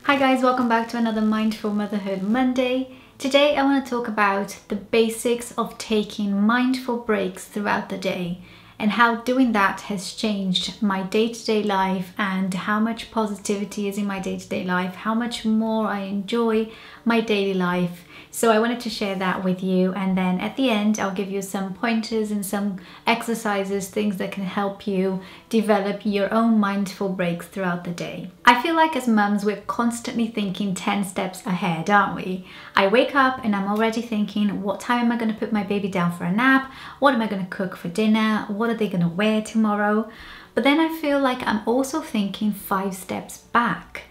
Hi guys, welcome back to another Mindful Motherhood Monday. Today I want to talk about the basics of taking mindful breaks throughout the day and how doing that has changed my day-to-day life and how much positivity is in my day-to-day life, how much more I enjoy my daily life. So I wanted to share that with you, and then at the end I'll give you some pointers and some exercises, things that can help you develop your own mindful breaks throughout the day. I feel like as mums we're constantly thinking 10 steps ahead, aren't we? I wake up and I'm already thinking, what time am I going to put my baby down for a nap? What am I going to cook for dinner? What are they going to wear tomorrow? But then I feel like I'm also thinking 5 steps back.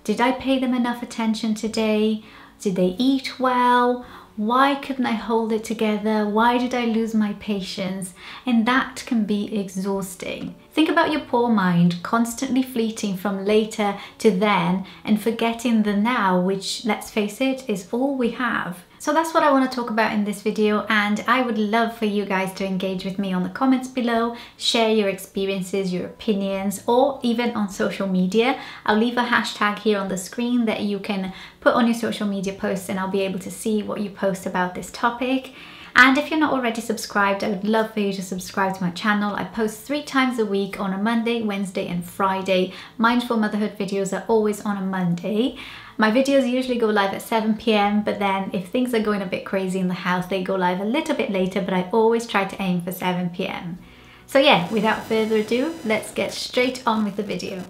Did I pay them enough attention today? Did they eat well? Why couldn't I hold it together? Why did I lose my patience? And that can be exhausting. Think about your poor mind constantly fleeting from later to then and forgetting the now, which, let's face it, is all we have. So that's what I want to talk about in this video, and I would love for you guys to engage with me on the comments below, share your experiences, your opinions, or even on social media. I'll leave a hashtag here on the screen that you can put on your social media posts, and I'll be able to see what you post about this topic. And if you're not already subscribed, I would love for you to subscribe to my channel. I post 3 times a week on a Monday, Wednesday and Friday. Mindful Motherhood videos are always on a Monday. My videos usually go live at 7 p.m, but then if things are going a bit crazy in the house, they go live a little bit later, but I always try to aim for 7 p.m. So yeah, without further ado, let's get straight on with the video.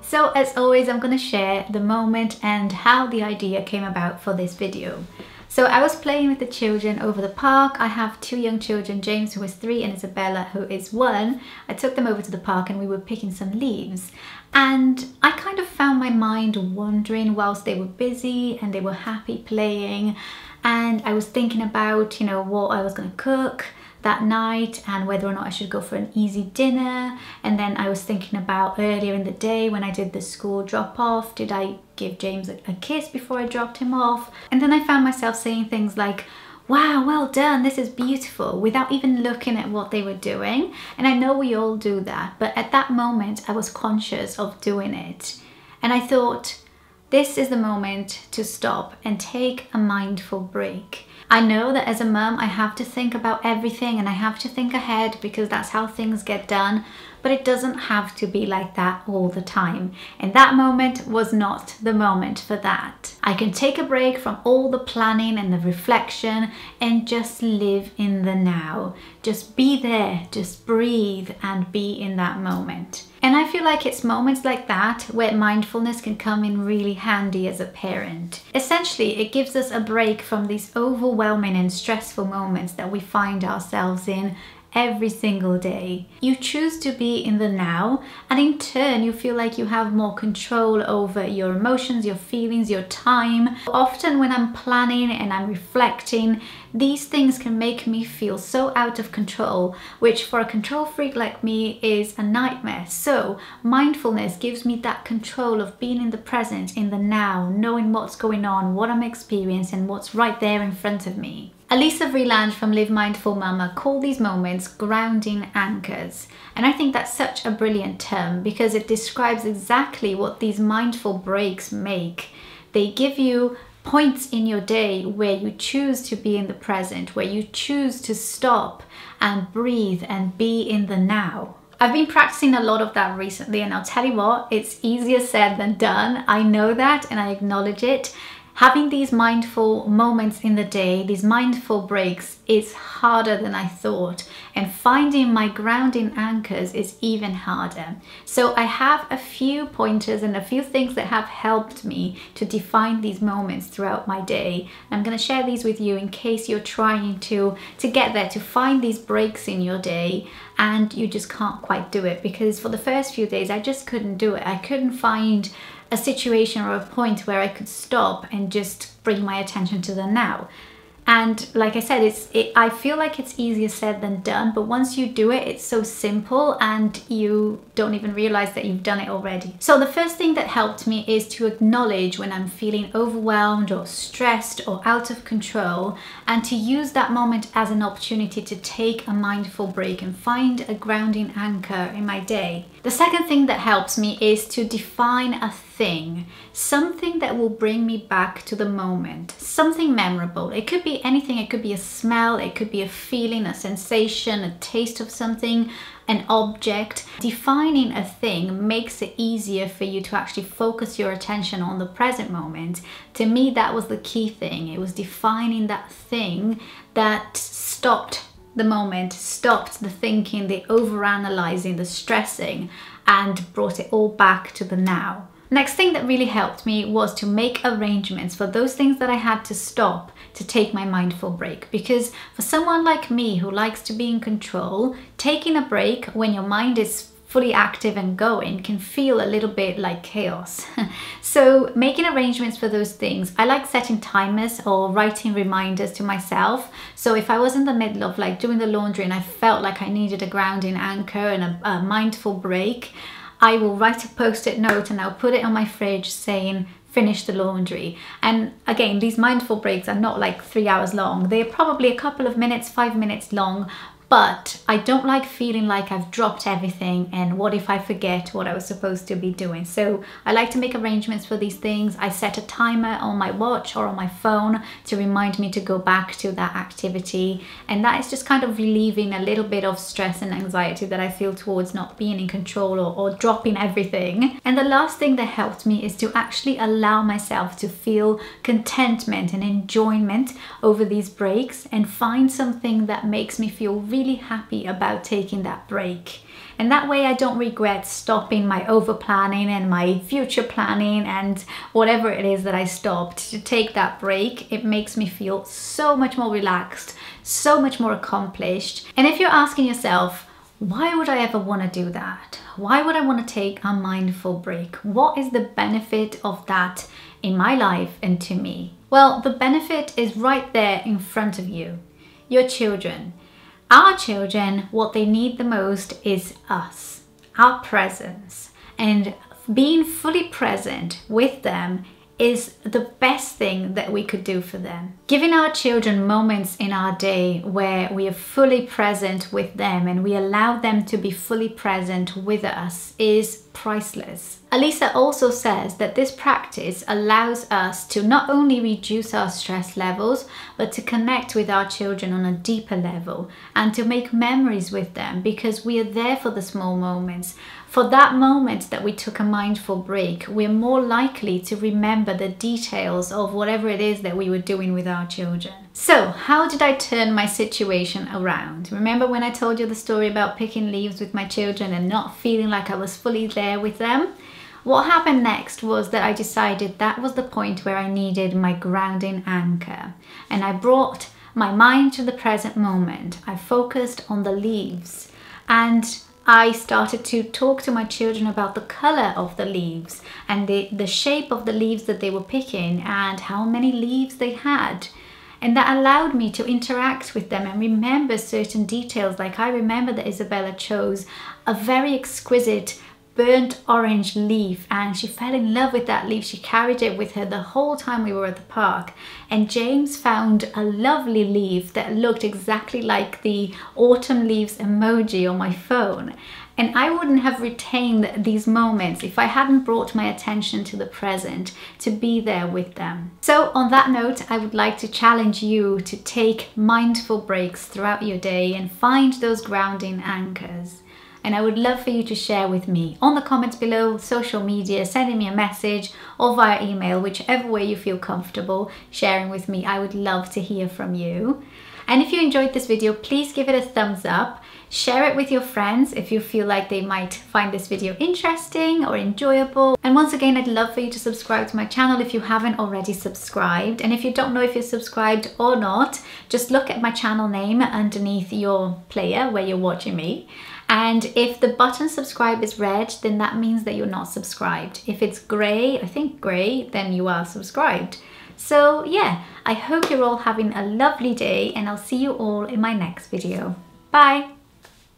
So as always, I'm going to share the moment and how the idea came about for this video. So I was playing with the children over the park. I have 2 young children, James, who is 3, and Isabella, who is 1. I took them over to the park and we were picking some leaves. And I kind of found my mind wandering whilst they were busy and they were happy playing. And I was thinking about, what I was going to cook that night and whether or not I should go for an easy dinner. And then I was thinking about earlier in the day when I did the school drop off, did I give James a kiss before I dropped him off? And then I found myself saying things like, wow, well done, this is beautiful, without even looking at what they were doing. And I know we all do that, but at that moment I was conscious of doing it. And I thought, this is the moment to stop and take a mindful break. I know that as a mum, I have to think about everything and I have to think ahead because that's how things get done, but it doesn't have to be like that all the time. And that moment was not the moment for that. I can take a break from all the planning and the reflection and just live in the now. Just be there, just breathe and be in that moment. And I feel like it's moments like that where mindfulness can come in really handy as a parent. Essentially, it gives us a break from these overwhelming and stressful moments that we find ourselves in every single day. You choose to be in the now, and in turn you feel like you have more control over your emotions, your feelings, your time. Often when I'm planning and I'm reflecting, these things can make me feel so out of control, which for a control freak like me is a nightmare. So mindfulness gives me that control of being in the present, in the now, knowing what's going on, what I'm experiencing, what's right there in front of me. Elisa Vreeland from Live Mindful Mama called these moments grounding anchors. And I think that's such a brilliant term because it describes exactly what these mindful breaks make. They give you points in your day where you choose to be in the present, where you choose to stop and breathe and be in the now. I've been practicing a lot of that recently, and I'll tell you what, it's easier said than done. I know that and I acknowledge it. Having these mindful moments in the day, these mindful breaks, is harder than I thought, and finding my grounding anchors is even harder. So I have a few pointers and a few things that have helped me to define these moments throughout my day. I'm going to share these with you in case you're trying to get there, to find these breaks in your day and you just can't quite do it, because for the first few days I just couldn't do it. I couldn't find a situation or a point where I could stop and just bring my attention to the now. And like I said, I feel like it's easier said than done, but once you do it, it's so simple and you don't even realize that you've done it already. So the first thing that helped me is to acknowledge when I'm feeling overwhelmed or stressed or out of control, and to use that moment as an opportunity to take a mindful break and find a grounding anchor in my day. The second thing that helps me is to define a thing, something that will bring me back to the moment, something memorable. It could be anything. It could be a smell, it could be a feeling, a sensation, a taste of something, an object. Defining a thing makes it easier for you to actually focus your attention on the present moment. To me, that was the key thing. It was defining that thing that stopped the moment, stopped the thinking, the overanalyzing, the stressing, and brought it all back to the now. Next thing that really helped me was to make arrangements for those things that I had to stop to take my mindful break. Because for someone like me who likes to be in control, taking a break when your mind is fully active and going can feel a little bit like chaos. So making arrangements for those things, I like setting timers or writing reminders to myself. So if I was in the middle of like doing the laundry and I felt like I needed a grounding anchor and a mindful break, I will write a post-it note and I'll put it on my fridge saying, finish the laundry. And again, these mindful breaks are not like 3 hours long. They're probably a couple of minutes, 5 minutes long, but I don't like feeling like I've dropped everything and what if I forget what I was supposed to be doing. So I like to make arrangements for these things. I set a timer on my watch or on my phone to remind me to go back to that activity. And that is just kind of relieving a little bit of stress and anxiety that I feel towards not being in control or dropping everything. And the last thing that helped me is to actually allow myself to feel contentment and enjoyment over these breaks and find something that makes me feel really happy about taking that break. And that way I don't regret stopping my over planning and my future planning and whatever it is that I stopped to take that break. It makes me feel so much more relaxed, so much more accomplished. And if you're asking yourself, why would I ever want to do that? Why would I want to take a mindful break? What is the benefit of that in my life and to me? Well, the benefit is right there in front of you, your children. Our children, what they need the most is us, our presence. And being fully present with them is the best thing that we could do for them. Giving our children moments in our day where we are fully present with them and we allow them to be fully present with us is priceless. Alisa also says that this practice allows us to not only reduce our stress levels, but to connect with our children on a deeper level and to make memories with them because we are there for the small moments. For that moment that we took a mindful break, we're more likely to remember the details of whatever it is that we were doing with our children. So, how did I turn my situation around? Remember when I told you the story about picking leaves with my children and not feeling like I was fully there with them? What happened next was that I decided that was the point where I needed my grounding anchor. And I brought my mind to the present moment. I focused on the leaves and I started to talk to my children about the color of the leaves and the shape of the leaves that they were picking and how many leaves they had. And that allowed me to interact with them and remember certain details. Like I remember that Isabella chose a very exquisite burnt orange leaf and she fell in love with that leaf. She carried it with her the whole time we were at the park. And James found a lovely leaf that looked exactly like the autumn leaves emoji on my phone. And I wouldn't have retained these moments if I hadn't brought my attention to the present, to be there with them. So on that note, I would like to challenge you to take mindful breaks throughout your day and find those grounding anchors. And I would love for you to share with me on the comments below, social media, sending me a message or via email, whichever way you feel comfortable sharing with me. I would love to hear from you. And if you enjoyed this video, please give it a thumbs up. Share it with your friends if you feel like they might find this video interesting or enjoyable. And once again, I'd love for you to subscribe to my channel if you haven't already subscribed. And if you don't know if you're subscribed or not, just look at my channel name underneath your player where you're watching me. And if the button subscribe is red, then that means that you're not subscribed. If it's grey, I think grey, then you are subscribed. So yeah, I hope you're all having a lovely day, and I'll see you all in my next video. Bye!